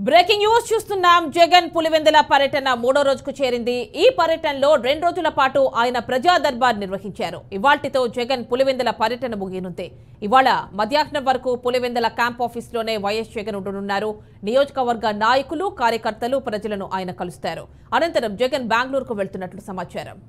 Breaking news చూస్తున్నాం. జగన్ పులివెందుల పర్యటన మూడో రోజుకు చేరింది. ఈ పర్యటనలో 2 రోజుల పాటు ఆయన ప్రజా దర్బార్ నిర్వహించారు. ఇవాల్టితో జగన్ పులివెందుల పర్యటన ముగియనుంది. ఇవాళ మధ్యాహ్నం వరకు పులివెందుల క్యాంప్ ఆఫీస్లోనే వైఎస్ జగన్ ఉండనున్నారు. నియోజకవర్గ నాయకులు, కార్యకర్తలు, ప్రజలను ఆయన కలుస్తారు. అనంతరం జగన్ బెంగళూరుకు వెళ్తున్నట్లు సమాచారం.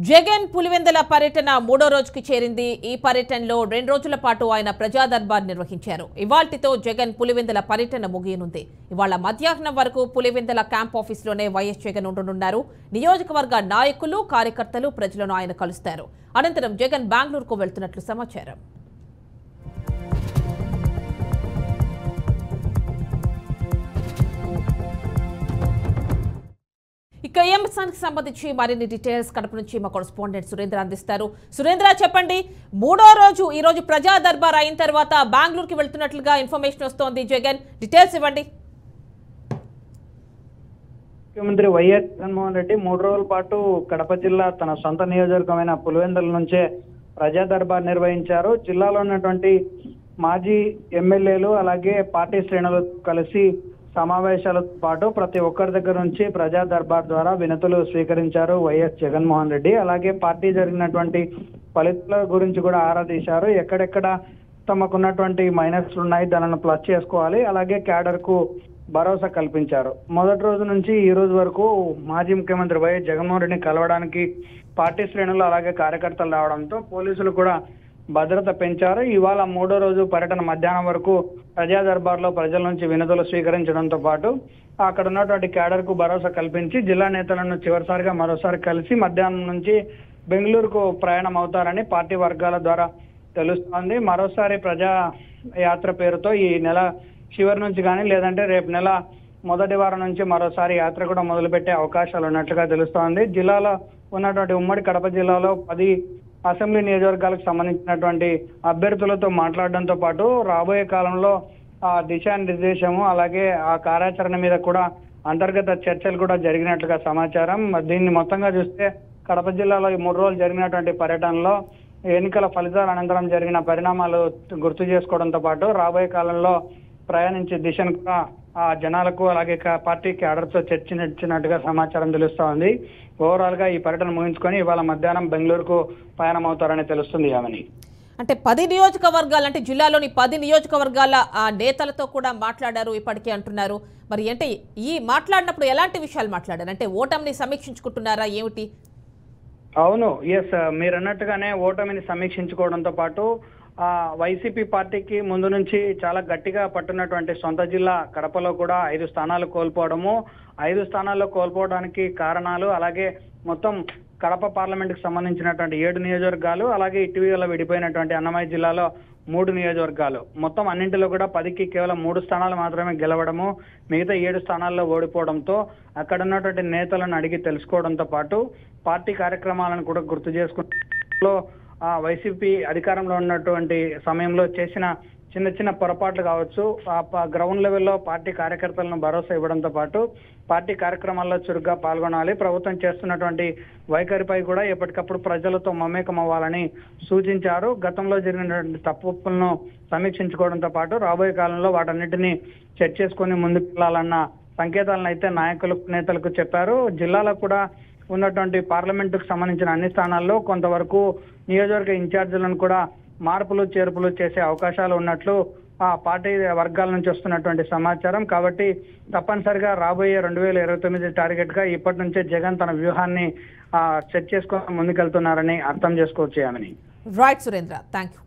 జగన్ పులివెందుల పర్యటన మూడో రోజుకు చేరింది. ఈ పర్యటనలో 2 రోజుల పాటు ఆయన ప్రజా దర్బార్ నిర్వహించారు. ఇవాల్టితో జగన్ పులివెందుల పర్యటన ముగియనుంది. ఇవాళ మధ్యాహ్నం వరకు పులివెందుల క్యాంప్ ఆఫీస్లోనే వైఎస్ జగన్ ఉండనున్నారు. నియోజకవర్గ నాయకులు, కార్యకర్తలు, ప్రజలను ఆయన కలుస్తారు. అనంతరం జగన్ బెంగళూరుకు వెళ్తున్నట్లు సమాచారం. ఇక ఈ అంశానికి సంబంధించి మరిన్ని డీటెయిల్స్ కడప నుంచి మా కరెస్పాండెంట్ సురేంద్ర అందిస్తారు. సురేంద్ర, చెప్పండి, మూడో రోజు ఈ రోజు ప్రజా దర్బార్ అయిన తర్వాత బెంగళూరుకి వెళ్తున్నట్లుగా ఇన్ఫర్మేషన్ వస్తోంది. జగన్, డీటెయిల్స్ ఇవ్వండి. ముఖ్యమంత్రి వైఎస్ జగన్మోహన్ రెడ్డి 3 రోజుల పాటు కడప జిల్లా తన సొంత నియోజకవర్గమైన పులివెందుల నుంచే ప్రజా దర్బార్ నిర్వహించారు. జిల్లాలో ఉన్నటువంటి మాజీ ఎమ్మెల్యేలు అలాగే పార్టీ శ్రేణులు కలిసి సమావేశాలతో పాటు ప్రతి ఒక్కరి దగ్గర నుంచి ప్రజా దర్బార్ ద్వారా వినతులు స్వీకరించారు వైఎస్ జగన్మోహన్ రెడ్డి. అలాగే పార్టీ జరిగినటువంటి ఫలితాల గురించి కూడా ఆరా తీశారు. ఎక్కడెక్కడ తమకున్నటువంటి మైనస్లు ఉన్నాయి, దానిని ప్లస్ చేసుకోవాలి, అలాగే క్యాడర్ కు భరోసా కల్పించారు. మొదటి రోజు నుంచి ఈ రోజు వరకు మాజీ ముఖ్యమంత్రి వైఎస్ జగన్మోహన్ రెడ్డిని కలవడానికి పార్టీ శ్రేణులు అలాగే కార్యకర్తలు రావడంతో పోలీసులు కూడా భద్రత పెంచారు. ఇవాళ మూడో రోజు పర్యటన మధ్యాహ్నం వరకు ప్రజా దర్బార్లో ప్రజల నుంచి వినతులు స్వీకరించడంతో పాటు అక్కడ ఉన్నటువంటి క్యాడర్ కు భరోసా కల్పించి జిల్లా నేతలను చివరిసారిగా మరోసారి కలిసి మధ్యాహ్నం నుంచి బెంగళూరుకు ప్రయాణం అవుతారని పార్టీ వర్గాల ద్వారా తెలుస్తోంది. మరోసారి ప్రజా యాత్ర పేరుతో ఈ నెల చివరి నుంచి కానీ లేదంటే రేపు నెల మొదటి వారం నుంచి మరోసారి యాత్ర కూడా మొదలుపెట్టే అవకాశాలు ఉన్నట్లుగా తెలుస్తోంది. జిల్లాలో ఉన్నటువంటి ఉమ్మడి కడప జిల్లాలో 10 అసెంబ్లీ నియోజకవర్గాలకు సంబంధించినటువంటి అభ్యర్థులతో మాట్లాడడంతో పాటు రాబోయే కాలంలో ఆ దిశానిర్దేశము అలాగే ఆ కార్యాచరణ మీద కూడా అంతర్గత చర్చలు కూడా జరిగినట్లుగా సమాచారం. దీన్ని మొత్తంగా చూస్తే కడప జిల్లాలో ఈ 3 రోజులు జరిగినటువంటి పర్యటనలో ఎన్నికల ఫలితాల అనంతరం జరిగిన పరిణామాలు గుర్తు చేసుకోవడంతో పాటు రాబోయే కాలంలో ప్రయాణించే దిశను కూడా ఆ జనాలకు అలాగే పార్టీ క్యాడర్తో చర్చించినట్టుగా సమాచారం తెలుస్తా ఉంది. ఓవరాల్ గా ఈ పర్యటన ముగించుకొని ఇవాళ మధ్యాహ్నం బెంగళూరుకు ప్రయాణం అవుతారని తెలుస్తుంది. యామిని, అంటే 10 నియోజకవర్గాలు, అంటే జిల్లాలోని 10 నియోజకవర్గాల నేతలతో కూడా మాట్లాడారు ఇప్పటికే అంటున్నారు. మరి అంటే ఈ మాట్లాడినప్పుడు ఎలాంటి విషయాలు మాట్లాడారు? అంటే ఓటమిని సమీక్షించుకుంటున్నారా ఏమిటి? అవును, ఎస్, మీరు అన్నట్టుగానే ఓటమిని సమీక్షించుకోవడంతో పాటు వైసీపీ పార్టీకి ముందు నుంచి చాలా గట్టిగా పట్టున్నటువంటి సొంత జిల్లా కడపలో కూడా 5 స్థానాలు కోల్పోవడము, 5 స్థానాల్లో కోల్పోవడానికి కారణాలు, అలాగే మొత్తం కడప పార్లమెంట్ కి సంబంధించినటువంటి 7 నియోజకవర్గాలు, అలాగే ఇటీవల విడిపోయినటువంటి అన్నమయ్య జిల్లాలో 3 నియోజకవర్గాలు, మొత్తం అన్నింటిలో కూడా 10కి కేవలం 3 స్థానాలు మాత్రమే గెలవడము, మిగతా 7 స్థానాల్లో ఓడిపోవడంతో అక్కడ ఉన్నటువంటి నేతలను అడిగి తెలుసుకోవడంతో పాటు పార్టీ కార్యక్రమాలను కూడా గుర్తు చేసుకుంటూ వైసీపీ అధికారంలో ఉన్నటువంటి సమయంలో చేసిన చిన్న చిన్న పొరపాట్లు కావచ్చు, గ్రౌండ్ లెవెల్లో పార్టీ కార్యకర్తలను భరోసా ఇవ్వడంతో పాటు పార్టీ కార్యక్రమాల్లో చురుగ్గా పాల్గొనాలి, ప్రభుత్వం చేస్తున్నటువంటి వైఖరిపై కూడా ఎప్పటికప్పుడు ప్రజలతో మమేకం అవ్వాలని సూచించారు. గతంలో జరిగినటువంటి తప్పులను సమీక్షించుకోవడంతో పాటు రాబోయే కాలంలో వాటన్నిటిని సెట్ చేసుకొని ముందుకు వెళ్లాలన్న సంకేతాలను అయితే నేతలకు చెప్పారు. జిల్లాలో కూడా ఉన్నటువంటి పార్లమెంటుకు సంబంధించిన అన్ని స్థానాల్లో కొంతవరకు నియోజకవర్గ ఇన్ఛార్జీలను కూడా మార్పులు చేర్పులు చేసే అవకాశాలు ఉన్నట్లు ఆ పార్టీ వర్గాల నుంచి వస్తున్నటువంటి సమాచారం. కాబట్టి తప్పనిసరిగా రాబోయే 2029 టార్గెట్ గా ఇప్పటి నుంచే జగన్ తన వ్యూహాన్ని సెట్ చేసుకొని ముందుకెళ్తున్నారని అర్థం చేసుకోవచ్చు. Right Surendra, thank you.